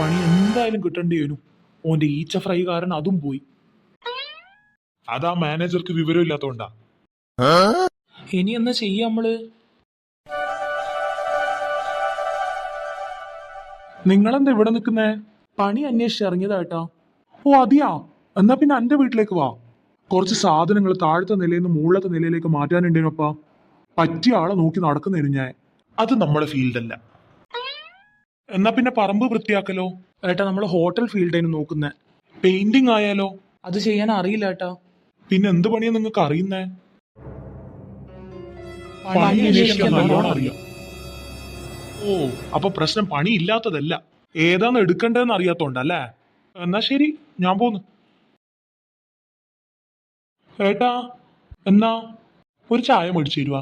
പണി എന്തായാലും കിട്ടേണ്ടി വരും. ഓന്റെ ഈച്ച ഫ്രൈ കാരണം അതും പോയി. അതാ മാനേജർക്ക് വിവരമില്ലാത്തോണ്ടാ. ഇനി എന്നാ ചെയ്യാ നമ്മള്? നിങ്ങളെന്താ ഇവിടെ നിൽക്കുന്നേ? പണി അന്വേഷിച്ച് ഇറങ്ങിയതായിട്ടാ. ഓ അതിയാ, എന്നാ പിന്നെ എന്റെ വീട്ടിലേക്ക് വാ. കുറച്ച് സാധനങ്ങൾ താഴത്തെ നിലയിൽ നിന്ന് മുകളിലത്തെ നിലയിലേക്ക് മാറ്റാനുണ്ടേനപ്പാ. പറ്റിയ ആളെ നോക്കി നടക്കുന്നതിന് ഞാൻ. അത് നമ്മുടെ ഫീൽഡല്ല. എന്നാ പിന്നെ പറമ്പ് വൃത്തിയാക്കലോ? ഏട്ടാ നമ്മൾ ഹോട്ടൽ ഫീൽഡായിരുന്നു നോക്കുന്നേ. പെയിന്റിംഗ് ആയാലോ? അത് ചെയ്യാൻ അറിയില്ല ഏട്ടാ. പിന്നെ എന്ത് പണിയാ നിങ്ങൾക്ക് അറിയുന്നേ? പണി അന്വേഷിക്കാൻ നല്ലോണം അറിയാം. ഓ, അപ്പൊ പ്രശ്നം പണി ഇല്ലാത്തതല്ല, ഏതാന്ന് എടുക്കണ്ടതെന്ന് അറിയാത്തോണ്ടല്ലേ? എന്നാ ശരി, ഞാൻ പോന്നു. ഏട്ടാ, എന്നാ ഒരു ചായ മേടിച്ചു തരുവാ.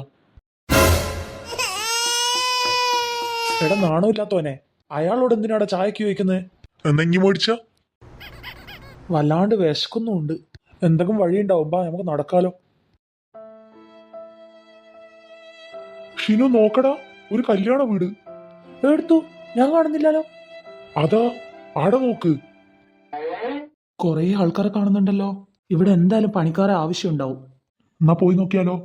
എടാ നാണമില്ലാത്തോനെ, അയാളോട് എന്തിനാടാ ചായക്ക് ചോദിക്കുന്നത്? എന്നെങ്കി മേടിച്ച. വല്ലാണ്ട് വിശക്കുന്നുണ്ട്. എന്തെങ്കിലും വഴിയുണ്ടാവും, ബാ നമുക്ക് നടക്കാലോ. ഷിനു നോക്കടാ, ഒരു കല്യാണ വീട്. എടുത്തു, ഞാൻ കാണുന്നില്ലല്ലോ. അതാ ആടെ നോക്ക്. കൊറേ ആൾക്കാരെ കാണുന്നുണ്ടല്ലോ. ഇവിടെ എന്തായാലും പണിക്കാരെ ആവശ്യം ഉണ്ടാവും. എന്നാ പോയി നോക്കിയാലോ.